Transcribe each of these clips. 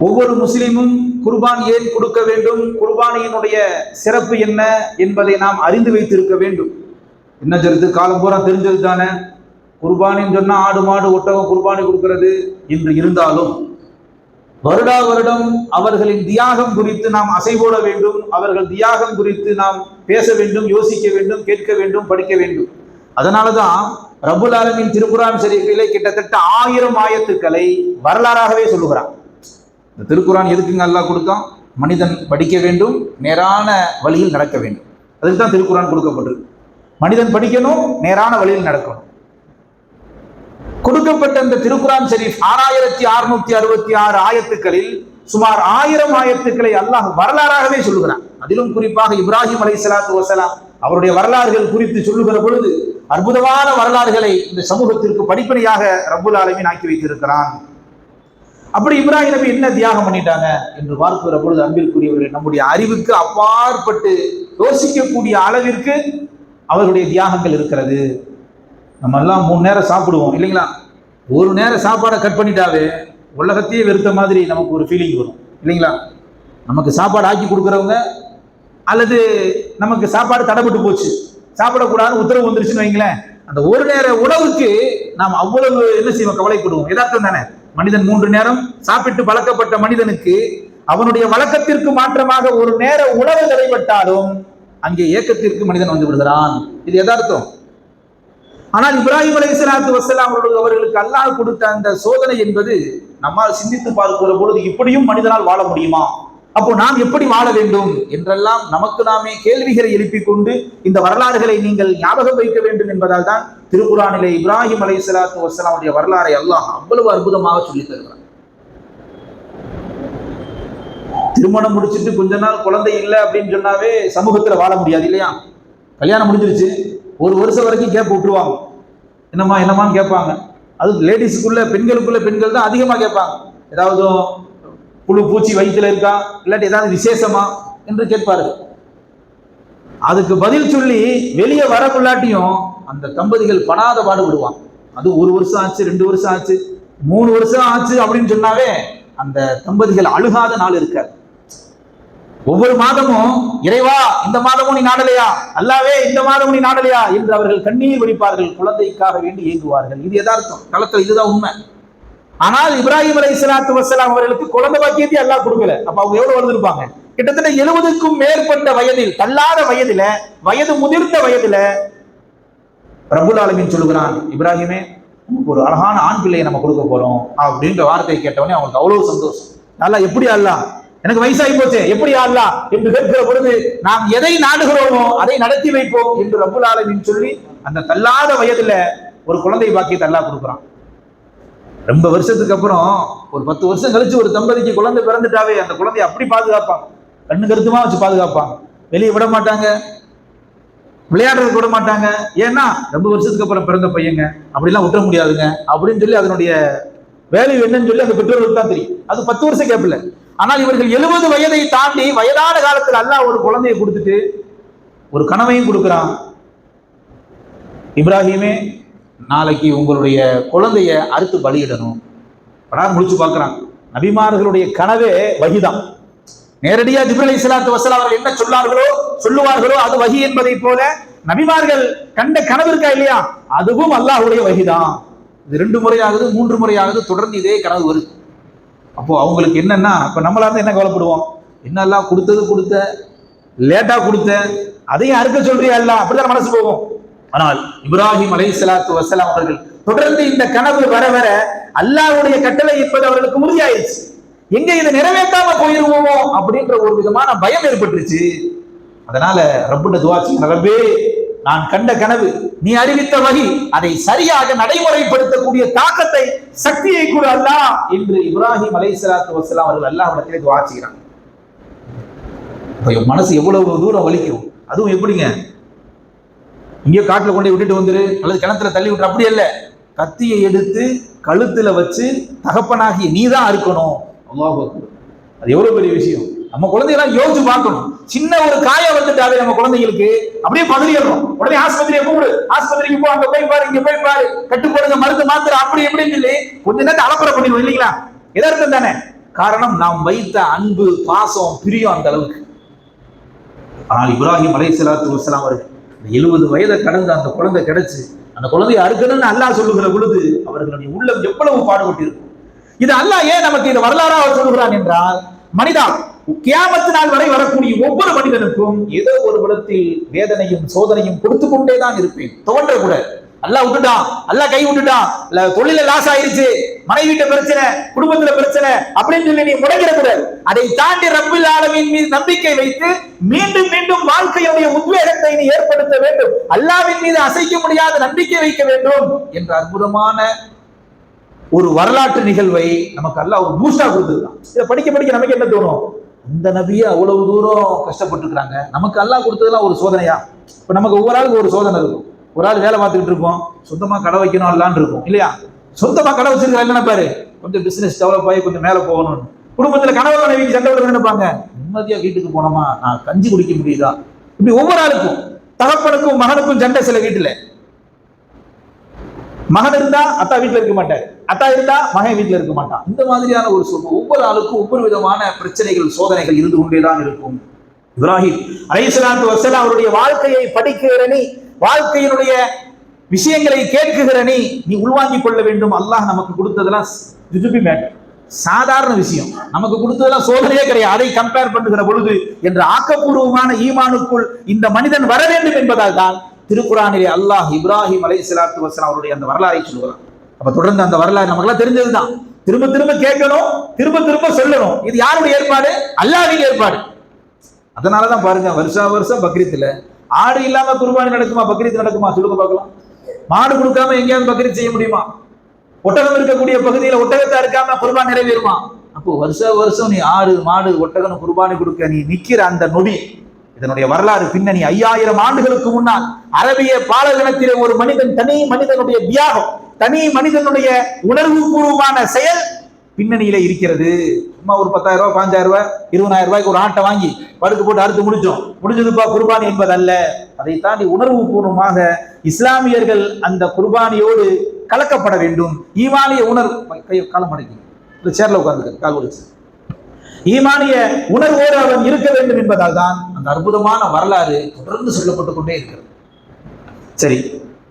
ஒவ்வொரு முஸ்லிமும் குர்பான் ஏன் கொடுக்க வேண்டும், குர்பானியினுடைய சிறப்பு என்ன என்பதை நாம் அறிந்து வைத்திருக்க வேண்டும். என்ன சொல்றது, காலம் பூரா தெரிஞ்சது தானே. குர்பானின்னு சொன்னா ஆடு மாடு ஒட்டகம் குர்பானி கொடுக்கிறது என்று இருந்தாலும் வருடா வருடம் அவர்களின் தியாகம் குறித்து நாம் அசைபோட வேண்டும். அவர்கள் தியாகம் குறித்து நாம் பேச வேண்டும், யோசிக்க வேண்டும், கேட்க வேண்டும், படிக்க வேண்டும். அதனாலதான் ரப்புல் ஆலமீன் திருக்குர்ஆன் ஷரீஃபிலே கிட்டத்தட்ட 1000 ஆயத்துக்களை வரலாறாகவே சொல்லுகிறான். இந்த திருக்குர்ஆன் எதுக்குங்க அல்லாஹ் கொடுத்தான்? மனிதன் படிக்க வேண்டும், நேரான வழியில் நடக்க வேண்டும். அதுக்கு தான் திருக்குர்ஆன் கொடுக்கப்பட்டிருக்கு. மனிதன் படிக்கணும், நேரான வழியில் நடக்கணும். கொடுக்கப்பட்ட இந்த திருக்குர்ஆன் ஷரீஃப் 6666 ஆயத்துக்களில் சுமார் 1000 ஆயத்துக்களை அல்லாஹ் வரலாறாகவே சொல்லுகிறான். அதிலும் குறிப்பாக இப்ராஹிம் அலைஹிஸ்ஸலாத்து வஸலாம் அவருடைய வரலாறுகள் குறித்து சொல்லுகிற பொழுது அற்புதமான வரலாறுகளை இந்த சமூகத்திற்கு படிப்பனையாக ரப்புல் ஆலமீன் ஆக்கி வைத்திருக்கிறான். அப்படி இப்ராஹிம் நபி என்ன தியாகம் பண்ணிட்டாங்க என்று பார்க்கிற பொழுது அன்பிற்குரியவர்கள், நம்முடைய அறிவுக்கு அப்பாற்பட்டு யோசிக்கக்கூடிய அளவிற்கு அவர்களுடைய தியாகங்கள் இருக்கிறது. நம்ம எல்லாம் 3 நேரம் சாப்பிடுவோம் இல்லைங்களா? ஒரு நேரம் சாப்பாடை கட் பண்ணிட்டாவே உலகத்தையே வெறுத்த மாதிரி நமக்கு ஒரு ஃபீலிங் வரும் இல்லைங்களா? நமக்கு சாப்பாடு ஆக்கி கொடுக்குறவங்க அல்லது நமக்கு சாப்பாடு தடைப்பட்டு போச்சு, சாப்பிடக்கூடாதுன்னு உத்தரவு வந்துருச்சுன்னு வைங்களேன், அந்த ஒரு நேர உணவுக்கு நாம் அவ்வளவு என்ன செய்வோம், கவலைப்படுவோம். யதார்த்தம் தானே. மனிதன் 3 நேரம் சாப்பிட்டு பழக்கப்பட்ட மனிதனுக்கு அவனுடைய வழக்கத்திற்கு மாற்றமாக ஒரு நேர உணவு தடைப்பட்டாலும் அங்கே ஏக்கத்திற்கு மனிதன் வந்து விடுகிறான். இது யதார்த்தம். ஆனால் இப்ராஹிம் அலைஹிஸ்ஸலாத்து வஸலாம் அவர்களுக்கு அல்லாஹ் கொடுத்த அந்த சோதனை என்பது நம்மால் சிந்தித்து பார்க்கிற பொழுது இப்படியும் மனிதனால் வாழ முடியுமா, அப்போ நாம் எப்படி வாழ வேண்டும் என்றெல்லாம் நமக்கு நாமே கேள்விகளை எழுப்பிக் கொண்டு இந்த வரலாறுகளை நீங்கள் ஞாபகம் வைக்க வேண்டும் என்பதால் தான் திருக்குர்ஆனிலே இப்ராஹிம் அலைஹிஸ்ஸலாத்து வஸலாமுடைய வரலாறை அல்லாஹ் அவ்வளவு அற்புதமாக சொல்லி தருகிறார். திருமணம் முடிச்சுட்டு கொஞ்ச நாள் குழந்தை இல்லை அப்படின்னு சொன்னாவே சமூகத்துல வாழ முடியாது இல்லையா? கல்யாணம் முடிஞ்சிருச்சு, 1 வருஷம் வரைக்கும் கேப் விட்டுருவாங்க. என்னமான்னு கேட்பாங்க. அது லேடிஸுக்குள்ள பெண்கள் தான் அதிகமா கேட்பாங்க. ஏதாவது புழு பூச்சி வயிற்றுல இருக்கா, இல்லாட்டி ஏதாவது விசேஷமா என்று கேட்பார்கள். அதுக்கு பதில் சொல்லி வெளியே வரக்குள்ளாட்டியும் அந்த தம்பதிகள் படாத பாடுபடுவாங்க. அது 1 வருஷம் ஆச்சு, 2 வருஷம் ஆச்சு, 3 வருஷம் ஆச்சு அப்படின்னு சொன்னாவே அந்த தம்பதிகள் அழுகாத நாள் இருக்காது. ஒவ்வொரு மாதமும் இறைவா இந்த மாதமும் நீ நாடலையா, அல்லாவே இந்த மாதமும் நீ நாடலையா என்று அவர்கள் கண்ணீர் வடிப்பார்கள், குழந்தைக்காக வேண்டி ஏங்குவார்கள். இது யதார்த்தம், களத்தில் இதுதான் உண்மை. ஆனால் இப்ராஹிம் அலைஹிஸ்ஸலாத்து வஸலாம் அவர்களுக்கு குழந்தை பாக்கியத்தை அல்லாஹ் கொடுக்கல. அப்ப அவங்க எவ்வளவு வளர்ந்திருப்பாங்க? கிட்டத்தட்ட 70க்கும் மேற்பட்ட வயதில், தள்ளாத வயதுல, வயது முதிர்ந்த வயதுல ரப்புல் ஆலமீன் சொல்லுகிறான், இப்ராஹிமே ஒரு அழகான ஆண் பிள்ளையை நம்ம கொடுக்க போறோம் அப்படின்ற வார்த்தையை கேட்டவனே அவங்களுக்கு அவ்வளவு சந்தோஷம். அல்லாஹ் எப்படி அல்லாஹ், எனக்கு வயசாகி போச்சு, எப்படி அல்லாஹ் என்று கேட்கிற பொழுது நாம் எதை நாடுகிறோமோ அதை நடத்தி வைப்போம் என்று ரப்புல் ஆலமீன் சொல்லி அந்த தள்ளாத வயதுல ஒரு குழந்தை பாக்கியத்தை அல்லாஹ் கொடுக்குறான். ரொம்ப வருஷத்துக்கு அப்புறம் ஒரு 10 வருஷம் கழிச்சு ஒரு தம்பதிக்கு குழந்தை பிறந்துட்டாவே அந்த குழந்தைய அப்படி பாதுகாப்பாங்க, கண்ணு கருத்துமா வச்சு பாதுகாப்பாங்க. வெளியே விட மாட்டாங்க, விளையாடுறதுக்கு விட மாட்டாங்க. ஏன்னா ரொம்ப வருஷத்துக்கு அப்புறம் பிறந்த பையங்க, அப்படிலாம் விட்டுற முடியாதுங்க அப்படின்னு சொல்லி அதனுடைய வேல்யூ என்னன்னு சொல்லி அந்த பெற்றோர்களுக்கு தான் தெரியும். அது 10 வருஷம் கேட்கல. ஆனால் இவர்கள் 70 வயதை தாண்டி வயதான காலத்தில் அல்லாஹ் ஒரு குழந்தையை கொடுத்துட்டு ஒரு கனவையும் கொடுக்கிறான். இப்ராஹிமே நாளைக்கு உங்களுடைய குழந்தைய அறுத்து பலியிடணும். முடிச்சு பார்க்கிறான். நபிமார்களுடைய கனவே வஹிதான். நேரடியா ஜிப்ரீல் அலைஹிஸ்ஸலாத்து வஸலாம் அவர்கள் என்ன சொல்லுவார்களோ அது வஹி என்பதை போல நபிமார்கள் கண்ட கனவு இருக்கா இல்லையா, அதுவும் அல்லாஹ்வுடைய வஹிதான். இது 2 முறையாகுது, 3 முறையாகுது, தொடர்ந்து இதே கனவு வருது. அப்போ அவங்களுக்கு என்னன்னா, இப்ப நம்மளா இருந்து என்ன கவலைப்படுவோம், என்னெல்லாம் கொடுத்த லேட்டா கொடுத்த அதையும் அறுக்க சொல்றியா இல்ல, அப்படிதான் மனசு போகும். ஆனால் இப்ராஹிம் அலைஹிஸ்ஸலாத்து வஸலாம் அவர்கள் தொடர்ந்து இந்த கனவு வர வர அல்லாஹ்வுடைய கட்டளை என்பது அவர்களுக்கு உறுதியாயிருச்சு. எங்க இதை நிறைவேற்றாம போயிருவோமோ அப்படின்ற ஒரு விதமான பயம் ஏற்பட்டுருச்சு. அதனால ரப்புட்ட துஆ செய்யுங்க, ரப்பே நான் கண்ட கனவு, நீ அறிவித்த வகை, அதை சரியாக நடைமுறைப்படுத்தக்கூடிய தாக்கத்தை, சக்தியை கூட அல்லாஹ் என்று இப்ராஹிம் அலைஹிஸ்ஸலாத்து வஸலாம் அவர்கள் அல்லாஹ்விடத்திலே துஆ செய்கிறாங்க. மனசு எவ்வளவு தூரம் வலிக்கும். அதுவும் எப்படிங்க, இங்கே காட்டுல கொண்டு விட்டுட்டு வந்துரு அல்லது கிணத்துல தள்ளி விட்டு, அப்படி அல்ல, கத்தியை எடுத்து கழுத்துல வச்சு தகப்பனாகிய நீதான் அறுக்கணும். அல்லாஹ் அக்பர். அது எவ்வளவு பெரிய விஷயம். நம்ம குழந்தைகளாம் யோசிச்சு பார்க்கணும். சின்ன ஒரு காயம் வந்துட்டாவே நம்ம குழந்தைகளுக்கு அப்படியே பதறிடுறோம். உடனே ஆஸ்பத்திரியை கூப்பிடு, ஆஸ்பத்திரிக்கு போ, அங்க போய் பாரு, இங்க போய் பாரு, கட்டு போடுங்க, மருந்து மாத்திரை, அப்படி எப்படின்னு சொல்லி கொஞ்ச நேரத்தை அலப்பறை பண்ணிடுவோம் இல்லைங்களா? எதார்த்தம் தானே. காரணம் நாம் வைத்த அன்பு, பாசம், பிரியம் அந்த அளவுக்கு. ஆனால் இப்ராஹிம் அலைஹிஸ்ஸலாத்து வஸ்ஸலாம் அவர்கள் 70 வயதை கடந்து அந்த குழந்தை கிடைச்சு அந்த குழந்தையை அறுக்கணும்னு அல்லாஹ் சொல்லுகிற பொழுது அவர்களுடைய உள்ளம் எவ்வளவு பாடுபட்டு இருக்கும். இது அல்லாஹ் ஏன் நமக்கு இந்த வரலாறாக சொல்லுகிறான் என்றால், மனிதா கியாமத்து நாள் வரை வரக்கூடிய ஒவ்வொரு மனிதனுக்கும் ஏதோ ஒரு விடத்தில் வேதனையும் சோதனையும் கொடுத்து கொண்டேதான் இருப்பேன். தோன்ற கூட அல்லாஹ் விட்டுட்டான், அல்லாஹ் கை விட்டுட்டான், தொழில லாஸ் ஆயிருச்சு, மனைவிட்ட பிரச்சனை, குடும்பத்துல பிரச்சனை அப்படின்னு சொல்லி நீ முடங்கிட கூடாது. அதை தாண்டி ரப்பில் ஆலமீன் மீது நம்பிக்கை வைத்து மீண்டும் மீண்டும் வாழ்க்கையுடைய உத்வேகத்தை நீ ஏற்படுத்த வேண்டும். அல்லாஹ்வின் மீது அசைக்க முடியாத நம்பிக்கை வைக்க வேண்டும் என்ற அற்புதமான ஒரு வரலாற்று நிகழ்வை நமக்கு அல்லாஹ் ஒரு பூஸ்டா கொடுத்துருக்கான். இதை படிக்க படிக்க நமக்கு என்ன தோணும்? இந்த நபியை அவ்வளவு தூரம் கஷ்டப்பட்டு இருக்கிறாங்க, நமக்கு அல்லாஹ் கொடுத்ததெல்லாம் ஒரு சோதனையா? இப்ப நமக்கு ஒவ்வொரு ஆளுக்கு ஒரு சோதனை இருக்கும். ஒரு ஆள் வேலை பார்த்துக்கிட்டு இருப்போம், சொந்தமா கடை வைக்கணும் அல்லான்னு இருக்கும் இல்லையா? சொந்தமா கடை வச்சிருக்க நினைப்பாரு, கொஞ்சம் பிசினஸ் டெவலப் ஆகி கொஞ்சம் மேல போகணும்னு. குடும்பத்துல கணவன் மனைவிக்கு சண்டை விட நினைப்பாங்க, நிம்மதியா வீட்டுக்கு போனோமா, நான் கஞ்சி குடிக்க முடியுதா? இப்படி ஒவ்வொரு ஆளுக்கும், தகப்பனுக்கும் மகனுக்கும் சண்டை. சில வீட்டுல மகன் இருந்தா அத்தா வீட்டுல இருக்க மாட்டார், அத்தா இருந்தா மகன் வீட்டுல இருக்க மாட்டான். இந்த மாதிரியான ஒரு சூழ்நிலை ஒவ்வொரு ஆளுக்கும் ஒவ்வொரு விதமான பிரச்சனைகள், சோதனைகள் இருந்து கொண்டேதான் இருக்கும். இப்ராஹிம் அலைஹிஸ்ஸலாத்து வஸ்ஸலாம் அவருடைய வாழ்க்கையை படிக்கிற நீ, வாழ்க்கையினுடைய விஷயங்களை கேட்குகிற நீ உள்வாங்கிக் கொள்ள வேண்டும். அல்லாஹ் நமக்கு கொடுத்ததெல்லாம் ஜுஜுபி மேட்டர், சாதாரண விஷயம். நமக்கு கொடுத்ததெல்லாம் சோதனையே கிடையாது. அதை கம்பேர் பண்ணுகிற பொழுது என்ற ஆக்கப்பூர்வமான ஈமானுக்குள் இந்த மனிதன் வர வேண்டும் என்பதால் தான் திருக்குரானிலே அல்லாஹ் இப்ராஹிம் அலைஹிஸ்ஸலாத்து வஸ்ஸலாம் அவருடைய அந்த வரலாறை சொல்லுகிறான். அப்ப தொடர்ந்து அந்த வரலாறு நமக்கெல்லாம் தெரிஞ்சதுதான். திரும்ப திரும்ப கேட்கணும், திரும்ப திரும்ப சொல்லணும். இது யாருடைய ஏற்பாடு? அல்லாஹ்வின் ஏற்பாடு. அதனாலதான் பாருங்க, வருஷா வருஷம் பக்ரீத்ல ஆடு இல்லாம குர்பானி நடக்குமா? பக்ரீத் நடக்குமா? சொல்லுங்க பார்க்கலாம். மாடு கொடுக்காம எங்கேயாவது பக்ரீத் செய்ய முடியுமா? ஒட்டகம் இருக்கக்கூடிய பகுதியில ஒட்டகத்தை இருக்காம குர்பான் நிறைவேறுமா? அப்போ வருஷ வருஷம் நீ ஆடு, மாடு, ஒட்டகம் குர்பானி கொடுக்க நீ நிக்கிற அந்த நொடி, இதனுடைய வரலாறு பின்னணி 5000 ஆண்டுகளுக்கு முன்னால் அரபிய பாலைவனத்திலே ஒரு மனிதன், தனி மனிதனுடைய தியாகம், தனி மனிதனுடைய உணர்வு பூர்வமான செயல் பின்னணியில இருக்கிறது. சும்மா ஒரு 10,000 ரூபாய், 5,000 ரூபாய், 20,000 ரூபாய்க்கு ஒரு ஆட்டை வாங்கி படுத்து போட்டு அறுத்து முடிஞ்சதுப்பா குர்பானி என்பது அல்ல. அதை தாண்டி உணர்வு பூர்வமாக இஸ்லாமியர்கள் அந்த குர்பானியோடு கலக்கப்பட வேண்டும். ஈமானிய உணர்வு, காலம் அடக்கி இந்த சேர்ல உட்கார்ந்து கால் ஒடிச்சு, ஈமானிய உணர்வோடு அவன் இருக்க வேண்டும் என்பதால் தான் அந்த அற்புதமான வரலாறு தொடர்ந்து சொல்லப்பட்டு கொண்டே இருக்கிறது. சரி,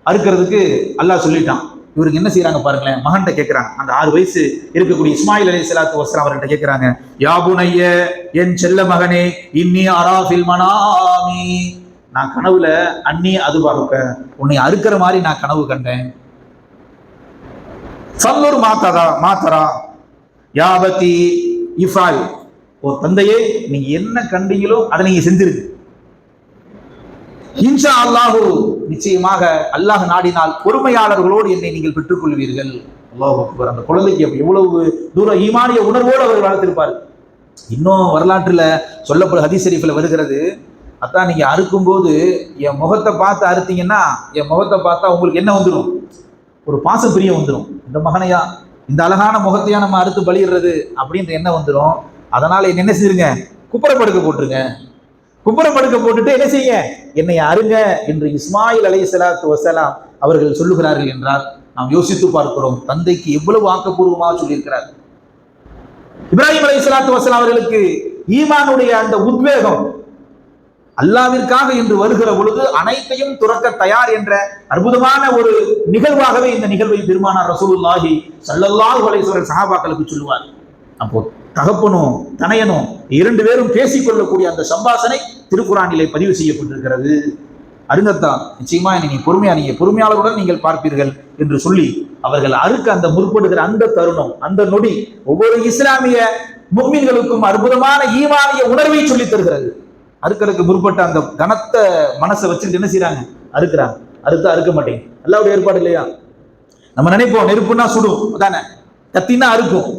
அறுக்கிறதுக்கு அல்லாஹ் சொல்லிட்டான். இவருக்கு என்ன செய்யறாங்க பாருங்களேன், மகன்கிட்ட கேட்கிறாங்க. அந்த 6 வயசு இருக்கக்கூடிய இஸ்மாயில் அலைஹிஸ்ஸலாத்து வஸ்ஸலாம் அவர்கிட்ட கேட்கிறாங்க, யா புனைய, என் செல்ல மகனே, இன்னி அராஃபில் மனாமி, நான் கனவுல அன்னி அது பார்க்க உன்னை அறுக்கிற மாதிரி நான் கனவு கண்டேன். ஃபல்லூர் மாத்தரா யாபதி இஃபால், ஓ தந்தையே, நீங்க என்ன கண்டீங்களோ அதை நீங்க செஞ்சிருக்கு. இன்ஷா அல்லாஹு, நிச்சயமாக அல்லாஹ் நாடினால் பொறுமையாளர்களோடு என்னை நீங்கள் பெற்றுக் கொள்வீர்கள். அல்லாஹ் அக்பர். அந்த குழந்தைக்கு எவ்வளவு தூரம் ஈமானிய உணர்வோடு அவர் வளர்த்திருப்பார். இன்னும் வரலாற்றுல சொல்லப்படும் ஹதீஸ் ஷரீஃப்ல வருகிறது, அதான் நீங்க அறுக்கும் போது என் முகத்தை பார்த்து அறுத்தீங்கன்னா, என் முகத்தை பார்த்தா உங்களுக்கு என்ன வந்துடும்? ஒரு பாச பிரியம் வந்துடும். இந்த மகனையா, இந்த அழகான முகத்தையா நம்ம அறுத்து பலியிடுறது அப்படின்ற என்ன வந்துடும். அதனால என்ன செஞ்சிருங்க, குப்புறப்படுக்க போட்டுருங்க. குப்புறப்படுக்க போட்டுட்டு என்ன செய்ய, என்னை அருங்க என்று இஸ்மாயில் அலைஹிஸ்ஸலாத்து வஸ்ஸலாம் அவர்கள் சொல்லுகிறார்கள் என்றால் நாம் யோசித்து பார்க்கிறோம், தந்தைக்கு எவ்வளவு ஆக்கப்பூர்வமாக சொல்லியிருக்கிறார். இப்ராஹிம் அலைஹிஸ்ஸலாத்து வஸ்ஸலாம் அவர்களுக்கு ஈமானுடைய அந்த உத்வேகம் அல்லாவிற்காக என்று வருகிற பொழுது அனைத்தையும் துறக்க தயார் என்ற அற்புதமான ஒரு நிகழ்வாகவே இந்த நிகழ்வை பெருமானார் ரசூலுல்லாஹி ஸல்லல்லாஹு அலைஹி வஸல்லம் சஹாபாக்களுக்கு சொல்லுவார். அப்போ தகப்பனும் தனையனும் 2 பேரும் பேசிக்கொள்ளக்கூடிய அந்த சம்பாஷணை திருக்குரானிலே பதிவு செய்யப்பட்டிருக்கிறது. அருங்கத்தான், நிச்சயமா நீ பொறுமையாளருடன் நீங்கள் பார்ப்பீர்கள் என்று சொல்லி அவர்கள் அறுக்க அந்த முற்படுகிற அந்த தருணம், அந்த நொடி ஒவ்வொரு இஸ்லாமிய முஃமின்களுக்கும் அற்புதமான ஈமானிய உணர்வை சொல்லி தருகிறது. அறுக்கிறதுக்கு முற்பட்ட அந்த கனத்த மனசை வச்சுட்டு என்ன செய்யறாங்க, அறுக்கிறாங்க. அறுக்க மாட்டேங்க, அல்லாஹ்வுடைய ஏற்பாடு இல்லையா? நம்ம நினைப்போம் நெருப்புன்னா சுடும், அதானே, கத்தினா அறுக்கும்.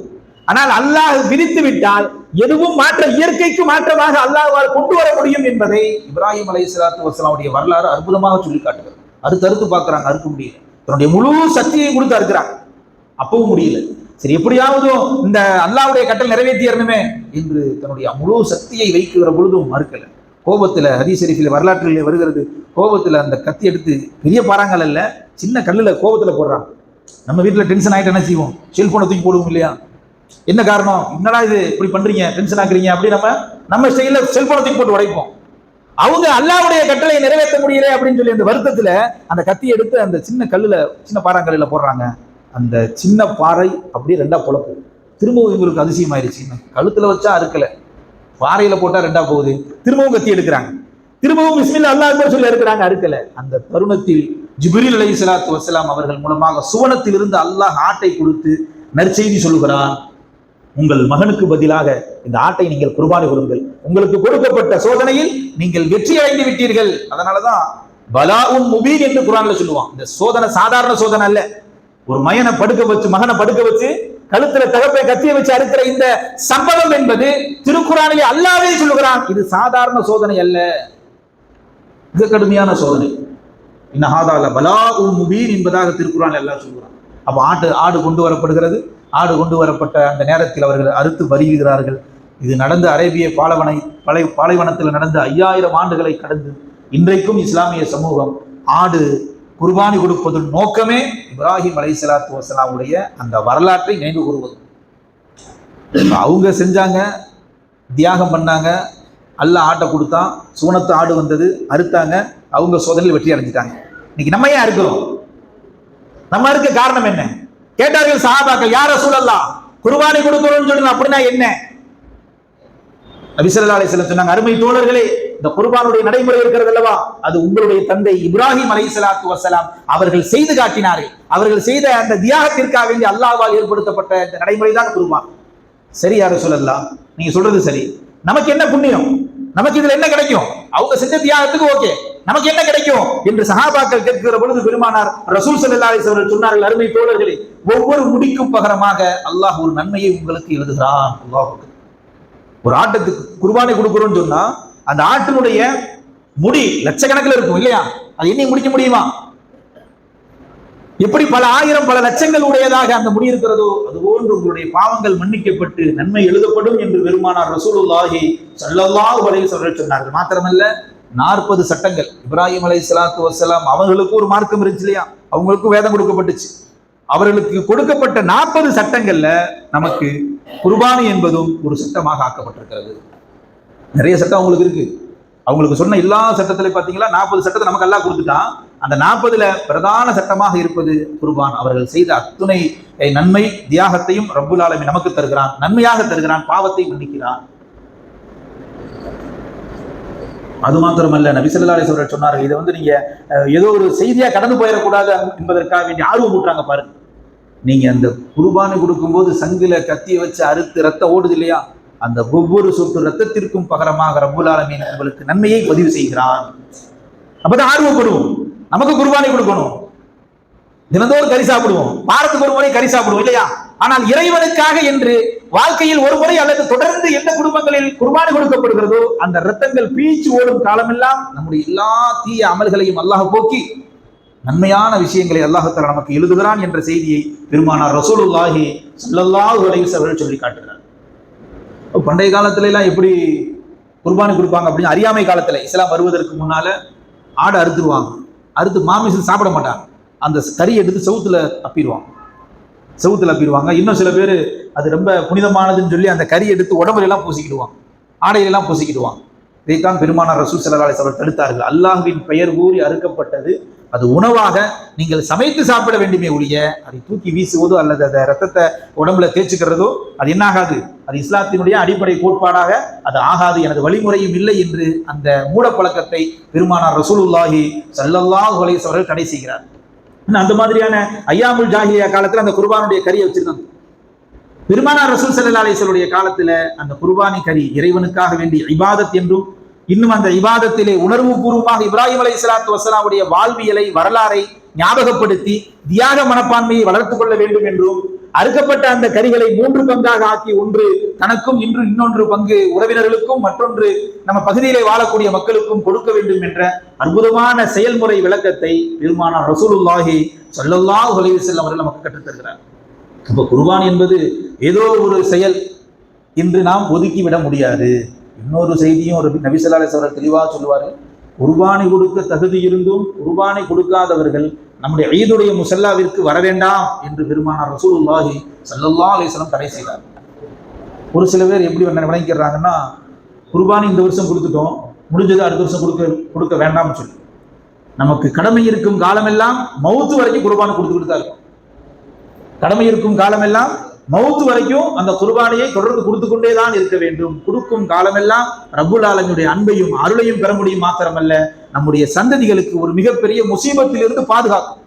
ஆனால் அல்லாஹ் விதித்து விட்டால் எதுவும் இயற்கைக்கு மாற்றமாக அல்லாஹ்வால் கொண்டு வர முடியும் என்பதை இப்ராஹிம் அலைஹிஸ்ஸலாத்து வஸ்ஸலாமுடைய வரலாறு அற்புதமாக சொல்லி காட்டுகிறது. அறுத்து பார்க்கறாங்க, அறுக்க முடியல. தன்னுடைய முழு சக்தியை கொடுத்து அறுக்கிறாங்க, அப்பவும் முடியல. சரி, எப்படியாவது இந்த அல்லாஹ்வுடைய கட்டளை நிறைவேற்றியறணுமே என்று தன்னுடைய முழு சக்தியை வைக்கிற பொழுதும் மறுக்கல. கோபத்துல, ஹதீஸ் ஷரீஃபில் வரலாற்றில் வருகிறது, கோபத்துல அந்த கத்தி எடுத்து, பெரிய பாறாங்கல் அல்ல, சின்ன கல்லுல கோபத்துல போடுறாங்க. நம்ம வீட்டுல டென்ஷன் ஆயிட்டு என்ன செய்வோம், செல்போனை தூக்கி போடுவோம் இல்லையா? என்ன காரணம், என்னடா இது இப்படி பண்றீங்க, டென்ஷன் ஆக்குறீங்க அப்படி நம்ம ஸ்டைல செல்போனத்துக்கு போட்டு உடைப்போம். அவங்க அல்லாஹ்வுடைய கட்டளையை நிறைவேற்ற முடியல அப்படின்னு சொல்லி அந்த வருத்தத்துல அந்த கத்தி எடுத்து அந்த சின்ன கல்லுல, சின்ன பாறாங்கல்லுல போடுறாங்க. அந்த சின்ன பாறை அப்படியே ரெண்டா பொழப்பு. திரும்பவும் இவங்களுக்கு அதிசயமாயிருச்சு, கழுத்துல வச்சா அறுக்கல, பாறையில போட்டா ரெண்டா போகுது. திரும்பவும் கத்தி எடுக்கிறாங்க, திரும்பவும் பிஸ்மில்லா அல்லாஹ் அக்பர் சொல்லி இருக்கிறாங்க, அறுக்கல. அந்த தருணத்தில் ஜிப்ரீல் அலைஹிஸ்ஸலாத்து வஸ்ஸலாம் அவர்கள் மூலமாக சுவனத்தில் இருந்து அல்லாஹ் ஆட்டை கொடுத்து நற்செய்தி சொல்லுகிறான், உங்கள் மகனுக்கு பதிலாக இந்த ஆட்டை நீங்கள் குர்பானி கொடுங்கள், உங்களுக்கு கொடுக்கப்பட்ட சோதனையில் நீங்கள் வெற்றி அடைந்து விட்டீர்கள். அதனாலதான் பலாஉன் முபீன் என்று குர்ஆன்ல சொல்லுவான். இந்த சோதனை சாதாரண சோதனை அல்ல. ஒரு மகனை படுக்க வச்சு கழுத்துல தகப்பை கத்திய வச்சு அறுக்கிற இந்த சம்பவம் என்பது திருக்குர்ஆனிலே அல்லாஹ்வே சொல்லுகிறான், இது சாதாரண சோதனை அல்ல, மிக கடுமையான சோதனை. இன்னஹாதா பலாஉன் முபீன் என்பதாக திருக்குர்ஆனில் அல்லாஹ் சொல்கிறான். அப்ப ஆடு கொண்டு வரப்படுகிறது. ஆடு கொண்டு வரப்பட்ட அந்த நேரத்தில் அவர்கள் அறுத்து வருகிறார்கள். இது நடந்த அரேபிய பாலைவனத்தில் நடந்த 5000 ஆண்டுகளை கடந்து இன்றைக்கும் இஸ்லாமிய சமூகம் ஆடு குர்பானி கொடுப்பதன் நோக்கமே இப்ராஹிம் அலைஹிஸ்ஸலாத்து வஸ்ஸலாமுடைய அந்த வரலாற்றை நினைவு கூறுவது. அவங்க செஞ்சாங்க, தியாகம் பண்ணாங்க, அல்லாஹ் ஆட்டை கொடுத்தான், சூனத்து ஆடு வந்தது, அறுத்தாங்க, அவங்க சோதனையில் வெற்றி அடைஞ்சிட்டாங்க. இன்னைக்கு நம்ம ஏன் அறுக்கிறோம்? நம்ம இருக்க காரணம் என்ன? கேட்டார்கள் சஹாபாக்கள், யா ரசூலல்லாஹ் குர்பானி கொடுக்கணும்னு சொல்லுங்க, அப்படின்னா என்ன? நபி ஸல்லல்லாஹு அலைஹி வஸல்லம் சொன்னாங்க, அருமை தோழர்களே, இந்த குர்பானுடைய நடைமுறை இருக்கிறது அல்லவா, அது உங்களுடைய தந்தை இப்ராஹிம் அலைஹிஸ்ஸலாத்து வஸ்ஸலாம் அவர்கள் செய்து காட்டினார்கள். அவர்கள் செய்த அந்த தியாகத்திற்காக வேண்டி அல்லாஹ்வால் ஏற்படுத்தப்பட்ட இந்த நடைமுறை தான் குர்பான். சரி யா ரசூலல்லாஹ், நீங்க சொல்றது சரி, நமக்கு என்ன புண்ணியம், நமக்கு இதுல என்ன கிடைக்கும்? அவங்க செஞ்ச தியாகத்துக்கு ஓகே, நமக்கு என்ன கிடைக்கும் என்று சஹாபாக்கள் கேட்கிற பொழுது பெருமானார் ரசூல் ஸல்லல்லாஹு அலைஹி வஸல்லம் சொன்னார்கள், அருமை தோழர்களே, ஒவ்வொரு முடிக்கும் பகரமாக அல்லாஹ் ஒரு நன்மையை உங்களுக்கு எழுதுகிறான். அல்லாஹ் ஒரு ஆட்டுக்கு குர்பானி கொடுக்கிறோம்னு சொன்னா அந்த ஆட்டினுடைய முடி லட்சக்கணக்கில் இருக்கும் இல்லையா, அது எண்ணி முடிக்க முடியுமா? எப்படி பல ஆயிரம் பல லட்சங்கள் உடையதாக அந்த முடி இருக்கிறதோ அதுபோன்று உங்களுடைய பாவங்கள் மன்னிக்கப்பட்டு நன்மை எழுதப்படும் என்று பெருமானார் ரசூலுல்லாஹி ஸல்லல்லாஹு அலைஹி வஸல்லம் சொன்னார்கள். மாத்திரமல்ல, 40 சட்டங்கள் இப்ராஹிம் அலைஹிஸ்ஸலாத்து வஸ்ஸலாம் அவர்களுக்கு ஒரு மார்க்கம் இருந்துச்சு இல்லையா, அவங்களுக்கும் வேதம் கொடுக்கப்பட்டுச்சு. அவர்களுக்கு கொடுக்கப்பட்ட 40 சட்டங்கள்ல நமக்கு குர்பானி என்பதும் ஒரு சட்டமாக ஆக்கப்பட்டிருக்கிறது. நிறைய சட்டம் அவங்களுக்கு இருக்கு. அவங்களுக்கு சொன்ன எல்லா சட்டத்திலையும் பார்த்தீங்களா 40 சட்டத்தை நமக்கு எல்லாம் கொடுத்துட்டான். அந்த 40ல பிரதான சட்டமாக இருப்பது குர்பான். அவர்கள் செய்த அத்துணை நன்மை தியாகத்தையும் ரப்புல் ஆலமீன் நமக்கு தருகிறான், நன்மையாக தருகிறான், பாவத்தை மன்னிக்கிறான். அது மாத்திரமல்ல, நபி ஸல்லல்லாஹு அலைஹி வஸல்லம் சொன்னார்கள், இதை நீங்க ஏதோ ஒரு செய்தியா கடந்து போயிடக்கூடாது என்பதற்காக வேண்டிய ஆர்வம் ஊட்டுறாங்க பாருங்க. நீங்க அந்த குர்பானி கொடுக்கும்போது சங்கில கத்தியை வச்சு அறுத்து ரத்தம் ஓடுது இல்லையா, அந்த ஒவ்வொரு சொட்டு ரத்தத்திற்கும் பகரமாக ரப்புல் ஆலமீன் உங்களுக்கு நன்மையை பதிவு செய்கிறான். அப்பதான் ஆர்வப்படுவோம், நமக்கு குர்பானி கொடுக்கணும், தினந்தோறும் கறி சாப்பிடுவோம், வாரத்துக்கு ஒரு முறை கறி சாப்பிடுவோம் இல்லையா. ஆனால் இறைவனுக்காக என்று வாழ்க்கையில் ஒரு முறை அல்லது தொடர்ந்து எந்த குடும்பங்களில் குர்பானி கொடுக்கப்படுகிறதோ அந்த ரத்தங்கள் பீச்சு ஓடும் காலமெல்லாம் நம்முடைய எல்லா தீய அமல்களையும் அல்லாஹ் போக்கி நன்மையான விஷயங்களை அல்லாஹ் தஆலா நமக்கு எழுதுகிறான் என்ற செய்தியை பெருமானார் ரசூலுல்லாஹி ஸல்லல்லாஹு அலைஹி வஸல்லம் சொல்லி காட்டுகிறார். பண்டைய காலத்துல எல்லாம் எப்படி குர்பானி கொடுப்பாங்க அப்படின்னு அறியாமை காலத்துல, இஸ்லாம் வருவதற்கு முன்னால ஆடை அறுத்துருவாங்க, அறுத்து மாமிசம் சாப்பிட மாட்டாங்க, அந்த கறி எடுத்து செவுத்துல அப்பிடுவாங்க. இன்னும் சில பேர் அது ரொம்ப புனிதமானதுன்னு சொல்லி அந்த கறி எடுத்து உடம்புல எல்லாம் பூசிக்கிடுவாங்க, ஆடையெல்லாம் பூசிக்கிடுவாங்க. இதைத்தான் பெருமானார் ரசூல் ஸல்லல்லாஹு அலைஹி வஸல்லம் தடுத்தார்கள். அல்லாஹ்வின் பெயர் கூறி அறுக்கப்பட்டது அது உணவாக நீங்கள் சமைத்து சாப்பிட வேண்டுமே ஒழிய அதை தூக்கி வீசுவதோ அல்லது அந்த ரத்தத்தை உடம்புல தேய்ச்சிக்கிறதோ அது என்ன ஆகாது, அது இஸ்லாத்தினுடைய அடிப்படை கோட்பாடாக அது ஆகாது, எனது வழிமுறையும் இல்லை என்று அந்த மூடப்பழக்கத்தை பெருமானார் ரசூலுல்லாஹி ஸல்லல்லாஹு அலைஹி வஸல்லம் தடை செய்கிறார். அந்த மாதிரியான ஐயாமுல் ஜாஹிலியா காலத்துல அந்த குர்பானுடைய கறியை வச்சிருந்தாங்க. பெருமானார் ரசூல் ஸல்லல்லாஹு அலைஹி வஸல்லம் காலத்துல அந்த குர்பானி கறி இறைவனுக்காக வேண்டிய இபாதத் என்றும், இன்னும் அந்த இபாதத்திலே உணர்வு பூர்வமாக இப்ராஹிம் அலைஹிஸ்ஸலாத்து வஸ்ஸலாமுடைய வாழ்வியலை வரலாறை ஞாபகப்படுத்தி தியாக மனப்பான்மையை வளர்த்துக் கொள்ள வேண்டும் என்றும், அறுக்கப்பட்ட அந்த கறிகளை 3 பங்காக ஆக்கி ஒன்று தனக்கும் இன்னொன்று பங்கு உறவினர்களுக்கும் மற்றொன்று நம்ம பகுதியிலே வாழக்கூடிய மக்களுக்கும் கொடுக்க வேண்டும் என்ற அற்புதமான செயல்முறை விளக்கத்தை பெருமானார் ரசூலுல்லாஹி ஸல்லல்லாஹு அலைஹி வஸல்லம் அவர்கள் நமக்கு கற்றுத்தருகிறார். அப்போ குர்பான் என்பது ஏதோ ஒரு செயல் என்று நாம் ஒதுக்கிவிட முடியாது. இன்னொரு செய்தியும் ஒரு நபி ஸல்லல்லாஹு அலைஹி வஸல்லம் தெளிவாக சொல்லுவாரு, குர்பானி கொடுக்க தகுதி இருந்தும் குர்பானி கொடுக்காதவர்கள் நம்முடைய ஈதுடைய முஸல்லாவிற்கு வர வேண்டாம் என்று பெருமானார் ரசூலுல்லாஹி ஸல்லல்லாஹு அலைஹி வஸல்லம் தடை செய்தார். ஒரு சில பேர் எப்படி விளங்கிக்கிறாங்கன்னா, குர்பானி இந்த வருஷம் கொடுத்துட்டோம், முடிஞ்சது அடுத்த வருஷம் கொடுக்க வேண்டாம்னு சொல்லி, நமக்கு கடமை இருக்கும் காலமெல்லாம் மவுத்து வரைக்கும் குர்பானை கொடுத்துக்கிட்டு தான் இருக்கும். கடமை இருக்கும் காலமெல்லாம் மவுத்து வரைக்கும் அந்த குர்பானியை தொடர்ந்து கொடுத்து கொண்டே தான் இருக்க வேண்டும். கொடுக்கும் காலமெல்லாம் ரப்புல் ஆலமீனுடைய அன்பையும் அருளையும் பெற முடியும் மாத்திரமல்ல, நம்முடைய சந்ததிகளுக்கு ஒரு மிகப்பெரிய முசீபத்தில் இருந்து பாதுகாக்கும்.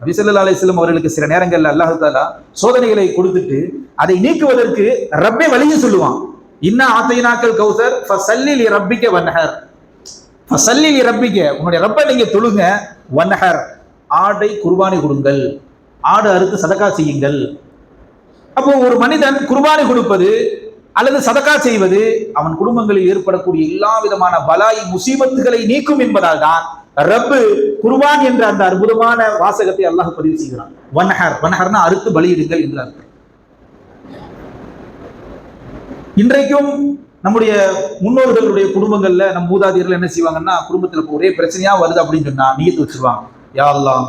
நபி ஸல்லல்லாஹு அலைஹி வஸல்லம் அவர்களுக்கு சில நேரங்கள்ல அல்லாஹ் தஆலா சோதனைகளை கொடுத்துட்டு அதை நீக்குவதற்கு ரப்பே வழியை சொல்லுவான். இன்னா ஆத்தைனாக்கல் கௌசர் ஃபஸல்லி லி ரப்பிக வன்ஹர். ஃபஸல்லி லி ரப்பிக, உன்னுடைய ரப்பை நீங்க தொழுங்க, வன்ஹர், ஆடை குர்பானி கொடுங்கள், ஆடு அறுத்து சதகா செய்யுங்கள். அப்போ ஒரு மனிதன் குர்பானி கொடுப்பது அல்லது சதகா செய்வது அவன் குடும்பங்களில் ஏற்படக்கூடிய எல்லா விதமான பலாய் முசீபத்துகளை நீக்கும் என்பதால் தான் ரப்பு குர்பான் என்ற அந்த அற்புதமான வாசகத்தை அல்லாஹ் பதிவு செய்கிறான். வன்ஹர், வன்ஹர்னா அறுத்து பலியிடுங்கள் என்றார். இன்றைக்கும் நம்முடைய முன்னோர்களுடைய குடும்பங்கள்ல நம் மூதாதையர்கள் என்ன செய்வாங்கன்னா, குடும்பத்துல ஒரே பிரச்சனையா வருது அப்படின்னு சொன்னா நியத்து வச்சிருவாங்க, யா அல்லாஹ்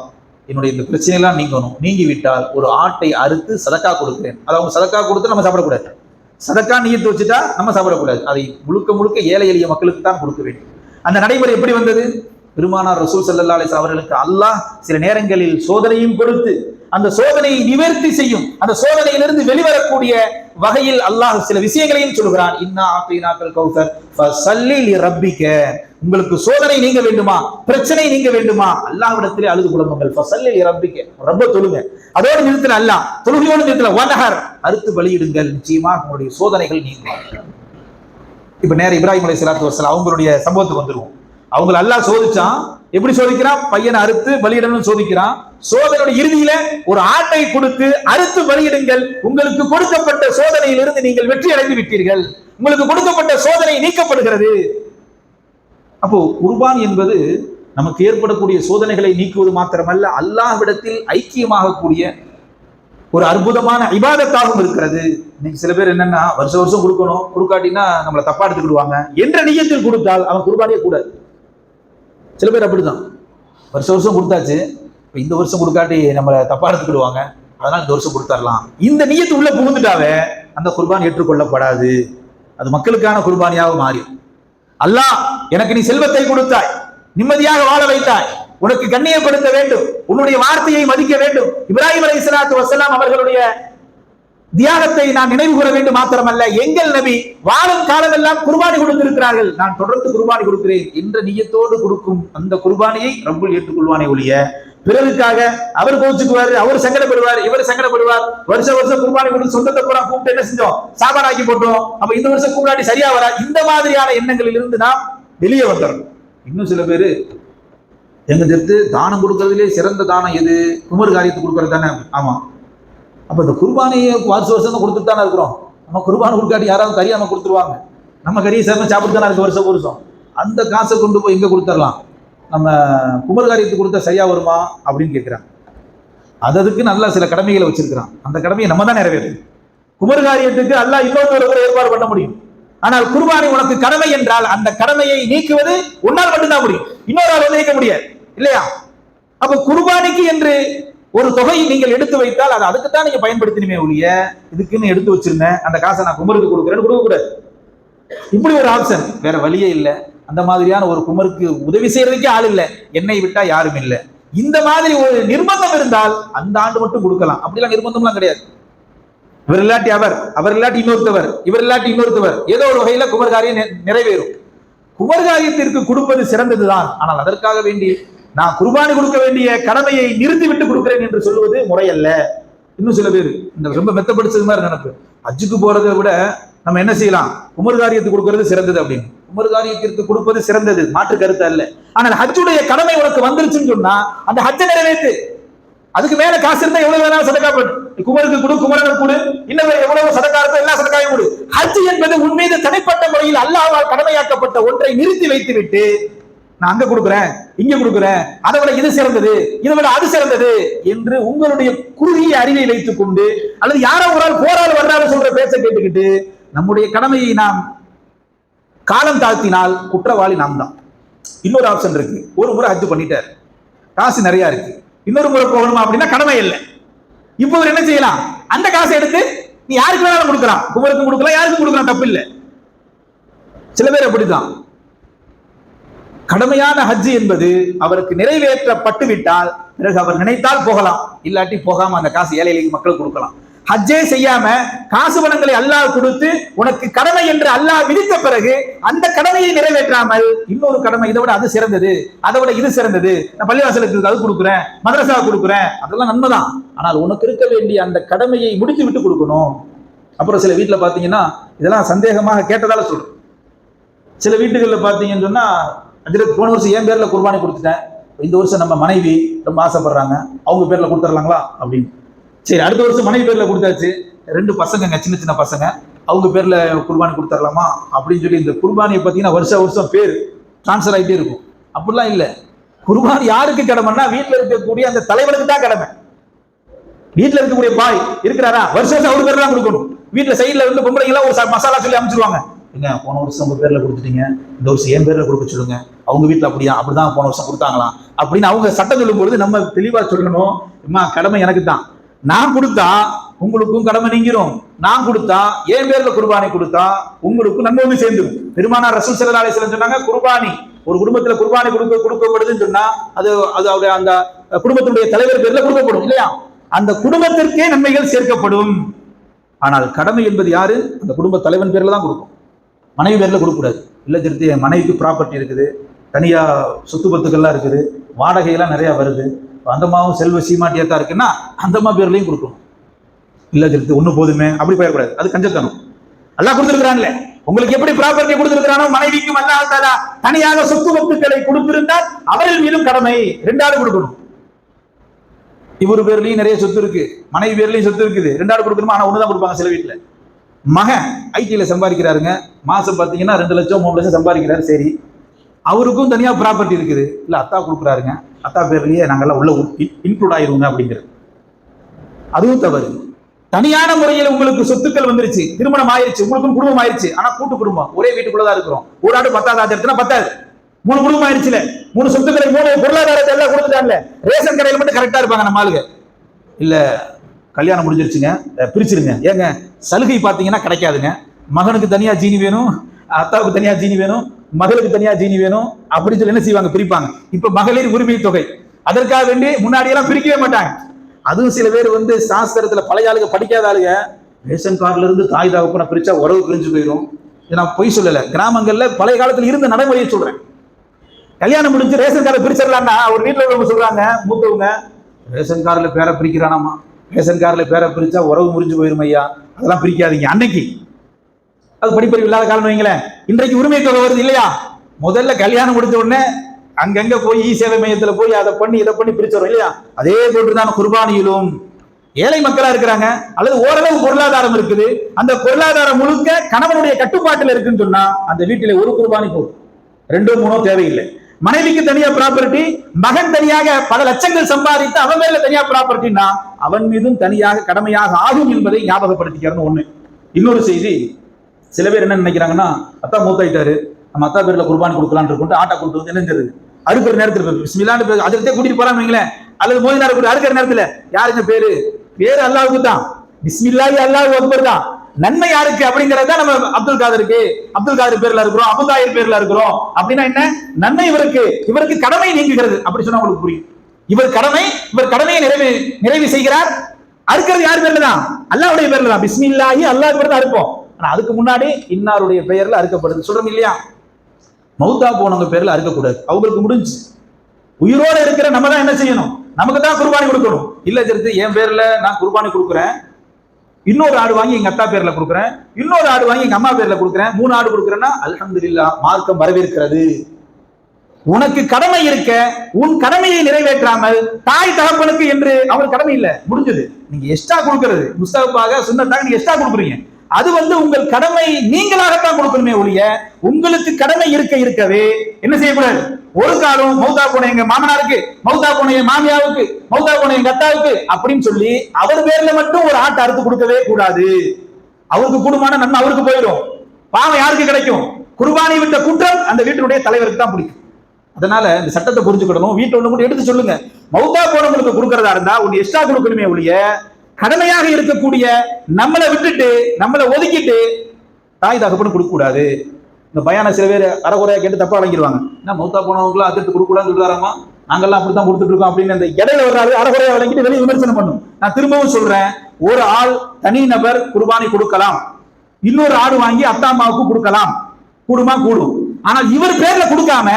என்னுடைய இந்த பிரச்சனையெல்லாம் நீங்கணும், நீங்கி விட்டால் ஒரு ஆட்டை அறுத்து சதக்கா கொடுக்கிறேன். அதை அவங்க சதக்கா கொடுத்து நம்ம சாப்பிடக்கூடாது, சதக்கா நியத்து வச்சுட்டா நம்ம சாப்பிடக்கூடாது, அதை முழுக்க முழுக்க ஏழை எளிய மக்களுக்கு தான் கொடுக்க வேண்டும். அந்த நடைமுறை எப்படி வந்தது? பெருமானார் ரசூல் ஸல்லல்லாஹு அலைஹி வஸல்லம் அவர்களுக்கு அல்லாஹ் சில நேரங்களில் சோதனையும் கொடுத்து அந்த சோதனையை நிவர்த்தி செய்யும், அந்த சோதனையிலிருந்து வெளிவரக்கூடிய வகையில் அல்லாஹ் சில விஷயங்களையும் சொல்கிறான். இன்னா ஆத்தைனாக்கல் கௌசர் ஃபஸல்லி லிரப்பிக, உங்களுக்கு சோதனை நீங்க வேண்டுமா, பிரச்சனை நீங்க வேண்டுமா, அல்லாஹ்விடத்திலே அழுது புலம்புங்கள். ஃபஸல்லி லிரப்பிக, ரப்ப தொழுங்க. அதோடு நிறுத்தல, அல்லாஹ் தொழுகையோடு நிறுத்தல, வன்ஹர், அறுத்து பலியிடுங்கள், நிச்சயமாக உங்களுடைய சோதனைகள் நீங்கும். இப்ப நேர இப்ராஹிம் அலைஹிஸ்ஸலாத்து வஸ்ஸலாம் அவங்களுடைய சம்பவத்துக்கு வந்துருவோம். அவங்களை அல்லாஹ் சோதிச்சான். எப்படி சோதிக்கிறான்? பையனை அறுத்து பலியிடணும்னு சோதிக்கிறான். சோதனையோட இறுதியில ஒரு ஆட்டை கொடுத்து அறுத்து பலியிடுங்கள், உங்களுக்கு கொடுக்கப்பட்ட சோதனையிலிருந்து நீங்கள் வெற்றி அடைந்து விட்டீர்கள், உங்களுக்கு கொடுக்கப்பட்ட சோதனை நீக்கப்படுகிறது. அப்போ குர்பான் என்பது நமக்கு ஏற்படக்கூடிய சோதனைகளை நீக்குவது மாத்திரமல்ல, அல்லாஹ்விடத்தில் ஐக்கியமாகக்கூடிய ஒரு அற்புதமான இபாதத்தாகவும் இருக்கிறது. இன்னைக்கு சில பேர் என்னன்னா, வருஷம் வருஷம் கொடுக்கணும், கொடுக்காட்டினா நம்மளை தப்பா எடுத்துக்கிடுவாங்க என்ற நியத்தில் கொடுத்தால் அவன் குர்பானியே கூடாது. சில பேர் அப்படிதான், வருஷம் வருஷம் கொடுத்தாச்சு, இந்த வருஷம் கொடுக்காட்டி நம்மளை தப்பா எடுத்துக்கிடுவாங்க, அதனால இந்த வருஷம் கொடுத்துடலாம், இந்த நியத்து உள்ள புகுந்துட்டாவே அந்த குர்பான் ஏற்றுக்கொள்ளப்படாது, அது மக்களுக்கான குர்பானியாக மாறி. அல்லாஹ் எனக்கு நீ செல்வத்தை கொடுத்தாய், நிம்மதியாக வாழ வைத்தாய், உனக்கு கண்ணியப்படுத்த வேண்டும், உன்னுடைய வார்த்தையை மதிக்க வேண்டும். இப்ராஹிம் அலைஹிஸ்ஸலாத்து வஸ்ஸலாம் அவர்களுடைய தியாகத்தை நான் நினைவு கூற வேண்டும் மாத்திரமல்ல, எங்கள் நபி வாழும் காலமெல்லாம் குர்பானி கொடுத்திருக்கிறார்கள், நான் தொடர்ந்து குர்பானி கொடுக்கிறேன் என்ற நியத்தோடு கொடுக்கும் அந்த குர்பானியை ரப்புல் ஏற்றுக்கொள்வானே ஒழிய, பிறருக்காக அவர் கோச்சுக்குவார், அவர் சங்கடப்படுவார், இவர் சங்கடப்படுவார், வருஷம் வருஷம் குர்பானி கொடுத்து சொந்தத்தை பூரா கூப்பிட்டு என்ன செஞ்சோம், சாபானாக்கி போட்டோம், அப்ப இந்த வருஷம் கூப்பிடாட்டி சரியா வரா, இந்த மாதிரியான எண்ணங்களில் இருந்து நாம் வெளியே வந்துடணும். இன்னும் சில பேரு எங்க தெரிந்து தானம் கொடுக்கறதுலே சிறந்த தானம் எது? குமர் காரியத்துக்கு கொடுக்கறது தானே. ஆமா, அப்ப இந்த குர்பானியை வருஷம் வருஷம் தான் கொடுத்துட்டு தானே இருக்கிறோம். நம்ம குர்பானை கொடுக்காட்டி யாராவது கறி நம்ம கொடுத்துருவாங்க, நம்ம கறியை சேர்ந்து சாப்பிட்டு தானே இருக்கு வருஷம் வருஷம். அந்த காசை கொண்டு போய் எங்க கொடுத்துடலாம், நம்ம குமர் காரியத்துக்கு கொடுத்தா சரியா வருமா அப்படின்னு கேட்கிறாங்க. அதுக்கு நல்லா சில கடமைகளை வச்சிருக்கிறான், அந்த கடமையை நம்ம தான் நிறைவேற்று. குமர் காரியத்துக்கு அல்லாஹ் இன்னொரு கூட ஏற்பாடு பண்ண முடியும், ஆனால் குர்பானி உனக்கு கடமை என்றால் அந்த கடமையை நீக்குவது உன்னால் மட்டும்தான் முடியும், இன்னொரு ஆள் நீக்க முடியாது இல்லையா? அப்ப குர்பானிக்கு என்று ஒரு தொகையை நீங்கள் எடுத்து வைத்தால் அது அதுக்குத்தான் நீங்க பயன்படுத்தினுமே ஒழிய, இதுக்குன்னு எடுத்து வச்சிருந்தேன் அந்த காசை நான் குமருக்கு கொடுக்குறேன்னு கொடுக்க கூடாது. இப்படி ஒரு ஆப்ஷன் வேற வழியே இல்லை. அந்த மாதிரியான ஒரு குமருக்கு உதவி செய்யறதுக்கே ஆள் இல்லை, என்னை விட்டா யாரும் இல்லை. இந்த மாதிரி ஒரு நிர்பந்தம் இருந்தால் அந்த ஆண்டு மட்டும் கொடுக்கலாம், அப்படிலாம் நிர்பந்தம்லாம் கிடையாது. இவர் இல்லாட்டி அவர், அவர் இல்லாட்டி இன்னொருத்தவர், இவர் இல்லாட்டி இன்னொருத்தவர், ஏதோ ஒரு வகையில குமர்காரியம் நிறைவேறும். குமர்காரியத்திற்கு கொடுப்பது சிறந்ததுதான், ஆனால் அதற்காக வேண்டி நான் குர்பானி கொடுக்க வேண்டிய கடமையை நிறுத்திவிட்டு கொடுக்கிறேன் என்று சொல்லுவது முறையல்ல. இன்னும் சில பேர் இந்த ரொம்ப மெத்தப்படுத்தது மாதிரி நினைப்பு, ஹஜ்ஜுக்கு போறதை விட நம்ம என்ன செய்யலாம், குமர்காரியத்துக்கு கொடுக்கறது சிறந்தது அப்படின்னு. குமர்காரியத்திற்கு கொடுப்பது சிறந்தது, மாற்று கருத்து அல்ல. ஆனால் ஹஜ்ஜுடைய கடமை உனக்கு வந்துருச்சுன்னு சொன்னா அந்த ஹஜ்ஜை நிறைவேற்று. அதுக்கு மேல காசு இருந்தா எவ்வளவு வேணாலும் சதக்கா பண்ணு, குமருக்கு கொடு, குமரனுக்கு கொடு, இன்னும் எவ்வளவு சதக்கா இருக்கோ எல்லா சதக்காயும் கொடு. ஹஜ் என்பது உண்மையில தனிப்பட்ட முறையில் அல்லாஹ்வால் கடமையாக்கப்பட்ட ஒன்றை நிறுத்தி வைத்து விட்டு நான் அங்க கொடுக்குறேன், இங்க கொடுக்குறேன், அதை விட இது சிறந்தது, இதை விட அது சிறந்தது என்று உங்களுடைய குறுகிய அறிவை வைத்துக் கொண்டு, அல்லது யாரோ ஒரு ஆள் போராள் வர்றாரு சொல்ற பேச்சை கேட்டுக்கிட்டு நம்முடைய கடமையை நாம் காலம் தாழ்த்தினால் குற்றவாளி நாம் தான். இன்னொரு ஆப்ஷன் இருக்கு, ஒரு முறை ஹஜ் பண்ணிட்டார், காசு நிறைய இருக்கு, இன்னொரு முறை போகணுமா அப்படின்னா கடமை இல்லை. இப்போ என்ன செய்யலாம், அந்த காசை எடுத்து நீ யாருக்கு வேணாலும் கொடுக்கலாம், குமருக்கும் கொடுக்கலாம், யாருக்கும் கொடுக்கலாம், தப்பு இல்லை. சில பேர் அப்படித்தான். கடமையான ஹஜ் என்பது அவருக்கு நிறைவேற்றப்பட்டு விட்டால் பிறகு அவர் நினைத்தால் போகலாம், இல்லாட்டி போகாம அந்த காசு ஏழை மக்களுக்கு கொடுக்கலாம். ஹஜ்ஜே செய்யாம காசு பணங்களை அல்லாஹ் கொடுத்து உனக்கு கடமை என்று அல்லாஹ் விதித்த பிறகு அந்த கடமையை நிறைவேற்றாமல் இன்னொரு கடமை இதை விட அது சிறந்தது, அதை விட இது சிறந்தது, நான் பள்ளிவாசலுக்கு அது கொடுக்குறேன், மதரசா கொடுக்குறேன், அதெல்லாம் நன்மைதான். ஆனால் உனக்கு இருக்க வேண்டிய அந்த கடமையை முடித்து விட்டு கொடுக்கணும். அப்புறம் சில வீட்டுல பாத்தீங்கன்னா இதெல்லாம் சந்தேகமாக கேட்டதால சொல்றேன். சில வீட்டுகளில் பாத்தீங்கன்னு சொன்னா, போன வருஷம் என் பேர்ல குர்பானி கொடுத்துட்டேன், இந்த வருஷம் நம்ம மனைவி ரொம்ப ஆசைப்படுறாங்க, அவங்க பேர்ல கொடுத்துடலாங்களா அப்படின்னு. சரி, அடுத்த வருஷம் மனைவி பேர்ல கொடுத்தாச்சு, 2 பசங்க சின்ன சின்ன பசங்க, அவங்க பேர்ல குர்பானி கொடுத்துடலாமா அப்படின்னு சொல்லி இந்த குர்பானியை பார்த்தீங்கன்னா வருஷம் பேர் டிரான்ஸ்ஃபர் ஆகிட்டே இருக்கும். அப்படிலாம் இல்லை. குர்பானி யாருக்கு கடமைன்னா வீட்டில் இருக்கக்கூடிய அந்த தலைவனுக்கு தான் கடமை. வீட்டில் இருக்கக்கூடிய பாய் இருக்கிறாரா, வருஷம் அவர் பேர் தான் கொடுக்கணும். வீட்டில் சைடில் வந்து பொம்பளைங்களாம் ஒரு மசாலா சொல்லி அமைச்சிருவாங்க, இல்ல போன வருஷம் உங்க பேர்ல கொடுத்துட்டீங்க, இந்த வருஷம் என் பேர்ல கொடுக்க சொல்லுங்க, அவங்க வீட்டுல அப்படிதான் போன வருஷம் கொடுத்தாங்களாம் அப்படின்னு அவங்க சட்டம் சொல்லும் பொழுது நம்ம தெளிவா சொல்லணும், அம்மா கடமை எனக்கு தான், நான் கொடுத்தா உங்களுக்கும் கடமை நீங்கிரும், நான் கொடுத்தா என் பேர்ல குர்பானி கொடுத்தா உங்களுக்கும் நன்மை வந்து சேர்ந்துடும். பெருமானார் ரசூல் ஸல்லல்லாஹு அலைஹி வஸல்லம் சொன்னாங்க, குர்பானி ஒரு குடும்பத்துல குர்பானி கொடுக்கப்படுதுன்னு சொன்னா அது அவருடைய அந்த குடும்பத்தினுடைய தலைவர் பேர்ல கொடுக்கப்படும் இல்லையா, அந்த குடும்பத்திற்கே நன்மைகள் சேர்க்கப்படும். ஆனால் கடமை என்பது யாரு, அந்த குடும்ப தலைவன் பேர்ல தான் கொடுக்கும், மனைவி பேர்ல கொடுக்கக்கூடாது. இல்லை திருத்தி என் மனைவிக்கு ப்ராப்பர்ட்டி இருக்குது, தனியா சொத்து பத்துக்கள்லாம் இருக்குது, வாடகையெல்லாம் நிறைய வருது, அந்த மாவும் செல்வ சீமாட்டியா இருக்குன்னா அந்த அம்மா பேர்லையும் கொடுக்கணும். இல்லை திருத்தி ஒண்ணு போதுமே அப்படி போயிடக்கூடாது, அது கஞ்சத்தனம். அல்லாஹ் கொடுத்திருக்கிறான்ல, உங்களுக்கு எப்படி ப்ராப்பர்ட்டி கொடுத்திருக்கிறானோ மனைவிக்கும் அல்லாஹ் தஆலா தனியாக சொத்து பத்துக்களை கொடுத்திருந்தால் அவர்கள் மீதும் கடமை 2 ஆள் கொடுக்கணும். இவர் பேர்லயும் நிறைய சொத்து இருக்கு, மனைவி பேர்லயும் சொத்து இருக்குது, 2 ஆள் கொடுக்கணுமா, ஆனா ஒண்ணுதான் கொடுப்பாங்க சில வீட்டுல. மகன் ஐடியில் சம்பாதிக்கிறாருங்க, மாசம் பார்த்தீங்கன்னா 2 லட்சம் 3 லட்சம் சம்பாதிக்கிறாரு, சரி அவருக்கும் தனியாக ப்ராப்பர்ட்டி இருக்குது, இல்லை அத்தா கொடுக்குறாருங்க, அத்தா பேர்லயே நாங்கெல்லாம் உள்ள இன்க்ளூட் ஆயிருவோங்க அப்படிங்கிறது, அதுவும் தவறு. தனியான முறையில் உங்களுக்கு சொத்துக்கள் வந்துருச்சு, திருமணம் ஆயிருச்சு, உங்களுக்கும் குடும்பம் ஆயிருச்சு, ஆனா கூட்டு குடும்பம் ஒரே வீட்டுக்குள்ளதான் இருக்கிறோம், ஒரு ஆடு 10 ஆச்சுன்னா 10, 3 குடும்பம் ஆயிடுச்சுல, 3 சொத்துக்களை 3 பொருளாதாரத்தை எல்லாம் கொடுத்துட்டாங்கல்ல, ரேஷன் கடையில் மட்டும் கரெக்டா இருப்பாங்க நம்ம ஆளுங்க. இல்ல கல்யாணம் முடிஞ்சிருச்சுங்க பிரிச்சிருங்க, ஏங்க சலுகை பார்த்தீங்கன்னா கிடைக்காதுங்க, மகனுக்கு தனியா ஜீனி வேணும், அத்தாவுக்கு தனியா ஜீனி வேணும், மகளுக்கு தனியா ஜீனி வேணும் அப்படின்னு சொல்லி என்ன செய்வாங்க, பிரிப்பாங்க. இப்ப மகளிர் உரிமை தொகை அதற்காக வேண்டி முன்னாடி எல்லாம் பிரிக்கவே மாட்டாங்க. அதுவும் சில பேர் வந்து சாஸ்திரத்துல பழைய ஆளுங்க படிக்காத ஆளுங்க ரேஷன் கார்டுல இருந்து தாய் தகப்பனை பிரிச்சா உறவு பிரிஞ்சு போயிடும். நான் பொய் சொல்லல, கிராமங்கள்ல பழைய காலத்துல இருந்த நடைமுறையை சொல்றேன். கல்யாணம் முடிஞ்சு ரேஷன் கார்டு பிரிச்சிடலாம்னா ஒரு வீட்டுல உள்ளவங்க சொல்றாங்க, மூத்தவங்க ரேஷன் கார்டுல பேரை பிரிக்கிறானாமா, ரேஷன் கார்டுல பேரை பிரிச்சா உறவு முறிஞ்சு போயிரும் ஐயா, அதெல்லாம் பிரிக்காதீங்க. அன்னைக்கு அது படிப்பறிவு இல்லாத காலம் வைங்களேன். இன்றைக்கு உரிமை தொகை வருது இல்லையா, முதல்ல கல்யாணம் முடிச்ச உடனே அங்கங்க போய் சேவை மையத்துல போய் அதை பண்ணி இதை பண்ணி பிரிச்சோம் இல்லையா, அதே போன்றுதான் குர்பானியிலும் ஏழை மக்களா இருக்கிறாங்க அல்லது ஓரளவு பொருளாதாரம் இருக்குது, அந்த பொருளாதாரம் முழுக்க கணவனுடைய கட்டுப்பாட்டில் இருக்குன்னு சொன்னா அந்த வீட்டில ஒரு குர்பானி போதும், 2 3 தேவையில்லை. மனைவிக்கு தனியா ப்ராப்பர்ட்டி, மகன் தனியாக பல லட்சங்கள் சம்பாதித்து அவன் மேல தனியா ப்ராப்பர்ட்டின்னா அவன் மீதும் தனியாக கடமையாக ஆகும் என்பதை ஞாபகப்படுத்திக்கிறது ஒண்ணு. இன்னொரு செய்தி, சில பேர் என்ன நினைக்கிறாங்கன்னா, அத்தா மூத்தாயிட்டாரு, நம்ம அத்தா பேர்ல குர்பானி கொடுக்கலான்னு இருக்கும், ஆட்டா கொண்டு வந்து என்னங்கிறது அறுக்கிற நேரத்தில் பிஸ்மில்லான்னு அதிர்த்தே கூட்டிட்டு போறான்னு வைங்களேன், அல்லது மோதினார் கூட அறுக்கிற நேரத்துல யாருங்க பேரு அல்லாஹ்வுக்கு தான், பிஸ்மில்லாஹி அல்லாஹு அக்பர் தான். நன்மை யாருக்கு அப்படிங்கறத நம்ம அப்துல் காதர் பேர்ல இருக்கிறோம், அபுதாயிர் பேர்ல இருக்கிறோம் அப்படின்னா என்ன நன்மை இவருக்கு கடமை நீங்குகிறது அப்படி சொன்னா உங்களுக்கு புரியும். இவர் கடமையை நிறைவு செய்கிறார். அறுக்கிறது யார் பேர்ல தான், அல்லாஹ்வுடைய பேர்ல தான், பிஸ்மில்லாஹி அல்லாஹ் பேர்ல அறுப்போம். ஆனா அதுக்கு முன்னாடி இன்னாருடைய பெயர்ல அறுக்கப்படுது சொல்றோம் இல்லையா. மௌத்தா போனவங்க பேர்ல அறுக்கக்கூடாது, அவங்களுக்கு முடிஞ்சு. உயிரோட இருக்கிற நம்ம தான் என்ன செய்யணும், நமக்கு தான் குர்பானி கொடுக்கணும். இல்ல தெரிஞ்சு என் பேர்ல நான் குர்பானி கொடுக்குறேன், இன்னொரு ஆடு வாங்கி எங்க அத்தா பேர்ல கொடுக்குறேன், இன்னொரு ஆடு வாங்கி எங்க அம்மா பேர்ல கொடுக்குறேன், 3 ஆடு கொடுக்குறேன்னா அல்ஹம்துலில்லாஹ், மார்க்கம் வரவேற்கிறது. உனக்கு கடமை இருக்க உன் கடமையை நிறைவேற்றாமல் தாய் தகப்பனுக்கு என்று அவங்களுக்கு கடமை இல்லை, முடிஞ்சது. நீங்க எக்ஸ்ட்ரா கொடுக்கிறது முஸ்தகப்பாக சுன்னத்தாக நீங்க எக்ஸ்ட்ரா கொடுக்குறீங்க, அது உங்கள் கடமை நீங்களாகத்தான் கொடுக்கணுமே ஒழிய உங்களுக்கு கடமை இருக்கவே என்ன செய்யக்கூடாது. ஒரு காலம் மௌத்தா போன எங்க மாமனாருக்கு, மௌத்தா போன என் மாமியாவுக்கு, மௌத்தா போன எங்க அத்தாவுக்கு அப்படின்னு சொல்லி அவர் பேர்ல மட்டும் ஒரு ஆட்டை அறுத்து கொடுக்கவே கூடாது. அவருக்கு கூடுமான நன்மை அவருக்கு போயிடும், பாவம் யாருக்கு கிடைக்கும், குர்பானி விட்ட குற்றம் அந்த வீட்டினுடைய தலைவருக்கு தான் பிடிக்கும். அதனால இந்த சட்டத்தை புரிஞ்சுக்கணும். வீட்டை ஒண்ணு கூட எடுத்து சொல்லுங்க, மௌத்தா போனவங்களுக்கு கொடுக்கறதா இருந்தா ஒன்னு எக்ஸ்ட்ரா கொடுக்கணுமே ஒழிய கடமையாக இருக்கக்கூடிய நம்மளை விட்டுட்டு நம்மளை ஒதுக்கிட்டு தாய் தகப்பன்னு கொடுக்க கூடாது. இந்த பயான சில பேர் அறகுறையா கேட்டு தப்பா வழங்கிடுவாங்க. என்ன மௌத்தா போனவங்களும் அதிர்த்து கொடுக்க கூடாதுன்னு சொல்றாராமா, நாங்கெல்லாம் அப்படித்தான் கொடுத்துட்டு இருக்கோம் அப்படின்னு அந்த இடையில ஒரு ஆள் அறகுறையா வழங்கிட்டு வெளியே விமர்சனம் பண்ணும். நான் திரும்பவும் சொல்றேன், ஒரு ஆள் தனி நபர் குர்பானி கொடுக்கலாம், இன்னொரு ஆடு வாங்கி அத்தா அம்மாவுக்கு கொடுக்கலாம், கூடுமா கூடும். ஆனால் இவர் பேர்ல கொடுக்காம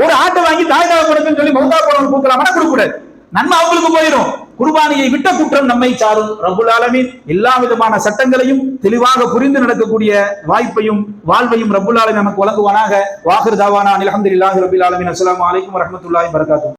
ஒரு ஆட்டை வாங்கி தாய் தகப்பனுக்குன்னு சொல்லி மௌத்தா போனவங்க கொடுக்கலாமா, கொடுக்க கூடாது. நன்மை அவங்களுக்கு போயிடும். குர்பானியை விட்ட குற்றம் நம்மை சாரும். ரப்புல் ஆலமீன் எல்லா விதமான சட்டங்களையும் தெளிவாக புரிந்து நடக்கக்கூடிய வாய்ப்பையும் வாழ்வையும் ரப்புல் ஆலமீன் நமக்கு வழங்குவானாக. வாஹிர் தாவானா அல்ஹம்துலில்லாஹி ரப்பில் ஆலமீன். அஸ்ஸலாமு அலைக்கும் வரஹ்மத்துல்லாஹி வபரகாத்துஹு.